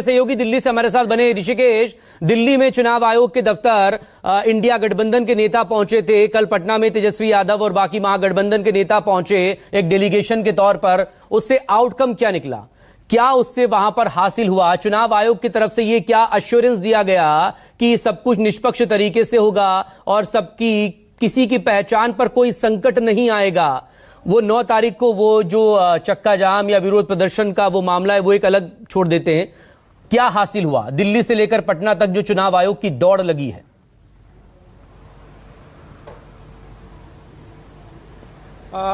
सहयोगी दिल्ली से हमारे साथ बने ऋषिकेश, दिल्ली में चुनाव आयोग के दफ्तर इंडिया गठबंधन के नेता पहुंचे थे। कल पटना में तेजस्वी यादव और बाकी महागठबंधन के नेता पहुंचे एक डेलीगेशन के तौर पर। उससे आउटकम क्या निकला, क्या उससे वहां पर हासिल हुआ? चुनाव आयोग की तरफ से ये क्या अश्योरेंस दिया गया कि सब कुछ निष्पक्ष तरीके से होगा और सबकी किसी की पहचान पर कोई संकट नहीं आएगा? वो 9 तारीख को वो जो चक्का जाम या विरोध प्रदर्शन का वो मामला है वो एक अलग छोड़ देते हैं। क्या हासिल हुआ? दिल्ली से लेकर पटना तक जो चुनाव आयोग की दौड़ लगी है,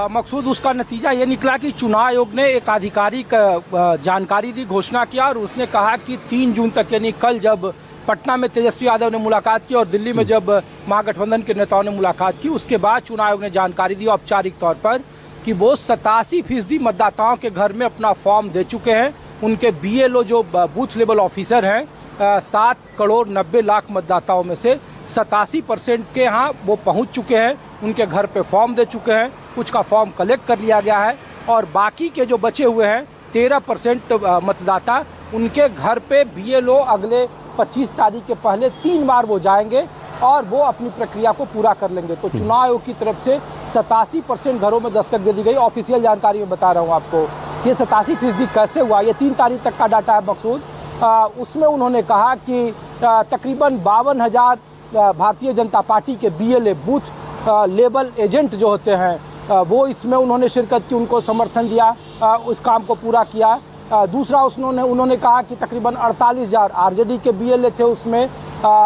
मकसूद उसका नतीजा ये निकला कि चुनाव आयोग ने एक आधिकारिक जानकारी दी, घोषणा किया और उसने कहा कि 3 जून तक, यानी कल जब पटना में तेजस्वी यादव ने मुलाकात की और दिल्ली में जब महागठबंधन के नेताओं ने मुलाकात की, उसके बाद चुनाव आयोग ने जानकारी दी औपचारिक तौर पर कि वो 87% मतदाताओं के घर में अपना फॉर्म दे चुके हैं। उनके BLO जो बूथ लेवल ऑफिसर हैं, 7 करोड़ 90 लाख मतदाताओं में से 87% के यहाँ वो पहुँच चुके हैं, उनके घर पे फॉर्म दे चुके हैं। कुछ का फॉर्म कलेक्ट कर लिया गया है और बाकी के जो बचे हुए हैं 13% मतदाता, उनके घर पे BLO अगले 25 तारीख के पहले 3 बार वो जाएंगे और वो अपनी प्रक्रिया को पूरा कर लेंगे। तो चुनाव आयोग की तरफ से 87% घरों में दस्तक दे दी गई। ऑफिशियल जानकारी में बता रहा हूँ आपको। ये 87% कैसे हुआ, ये 3 तारीख तक का डाटा है मकसूद। उसमें उन्होंने कहा कि तकरीबन 52,000 भारतीय जनता पार्टी के BLA बूथ लेवल एजेंट जो होते हैं वो इसमें उन्होंने शिरकत की, उनको समर्थन दिया, उस काम को पूरा किया। दूसरा उन्होंने कहा कि तकरीबन 48,000 RJD के BLA थे, उसमें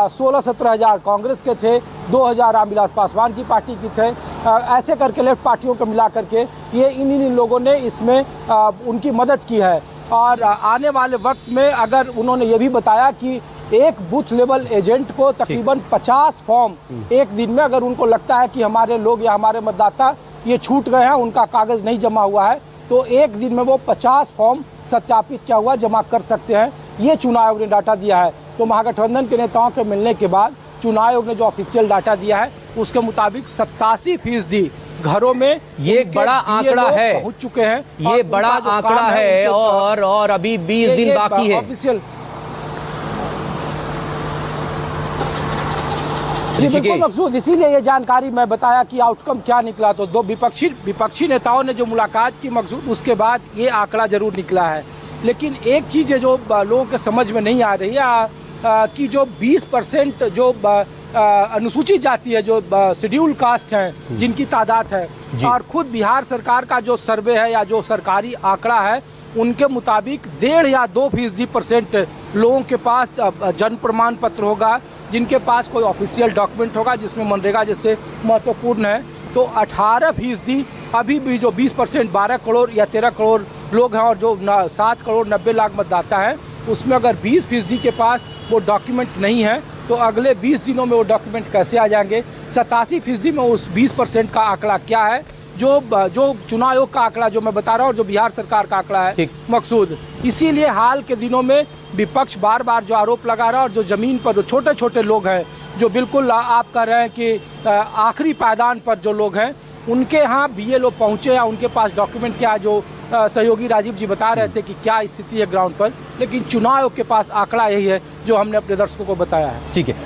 16-17 हज़ार कांग्रेस के थे, 2,000 रामविलास पासवान की पार्टी की थे। ऐसे करके लेफ्ट पार्टियों को मिला करके ये इन लोगों ने इसमें उनकी मदद की है। और आने वाले वक्त में अगर उन्होंने ये भी बताया कि एक बूथ लेवल एजेंट को तकरीबन 50 फॉर्म एक दिन में, अगर उनको लगता है कि हमारे लोग या हमारे मतदाता ये छूट गए हैं, उनका कागज़ नहीं जमा हुआ है, तो एक दिन में वो 50 फॉर्म सत्यापित क्या हुआ जमा कर सकते हैं। ये चुनाव आयोग ने डाटा दिया है। तो महागठबंधन के नेताओं के मिलने के बाद चुनाव आयोग ने जो ऑफिशियल डाटा दिया है उसके मुताबिक 87% घरों में ये बड़ा आंकड़ा है, पहुंच चुके हैं। ये बड़ा आंकड़ा है और अभी 20 दिन बाकी है ऑफिशियल। जी बिल्कुल मकसूद, इसीलिए ये जानकारी मैं बताया कि आउटकम क्या निकला। तो 2 विपक्षी नेताओं ने जो मुलाकात की मकसूद, उसके बाद ये आंकड़ा जरूर निकला है। लेकिन एक चीज़ है जो लोगों के समझ में नहीं आ रही है कि जो 20% जो अनुसूचित जाति है, जो शेड्यूल कास्ट हैं, जिनकी तादाद है, और खुद बिहार सरकार का जो सर्वे है या जो सरकारी आंकड़ा है, उनके मुताबिक 1.5 या 2% लोगों के पास जन्म प्रमाण पत्र होगा, जिनके पास कोई ऑफिशियल डॉक्यूमेंट होगा जिसमें मनरेगा जैसे महत्वपूर्ण है। तो 18% अभी भी जो 20% 12 करोड़ या 13 करोड़ लोग हैं और जो 7 करोड़ 90 लाख मतदाता हैं, उसमें अगर 20% के पास वो डॉक्यूमेंट नहीं है तो अगले 20 दिनों में वो डॉक्यूमेंट कैसे आ जाएंगे? 87% में उस 20% का आंकड़ा क्या है? जो चुनाव आयोग का आंकड़ा जो मैं बता रहा हूँ और जो बिहार सरकार का आंकड़ा है मकसूद। इसीलिए हाल के दिनों में विपक्ष बार बार जो आरोप लगा रहा है और जो जमीन पर जो छोटे छोटे लोग हैं, जो बिल्कुल आप कह रहे हैं कि आखिरी पायदान पर जो लोग हैं, उनके यहाँ BLO पहुँचे या उनके पास डॉक्यूमेंट क्या, जो सहयोगी राजीव जी बता रहे थे कि क्या स्थिति है ग्राउंड पर। लेकिन चुनाव आयोग के पास आंकड़ा यही है जो हमने अपने दर्शकों को बताया है। ठीक है।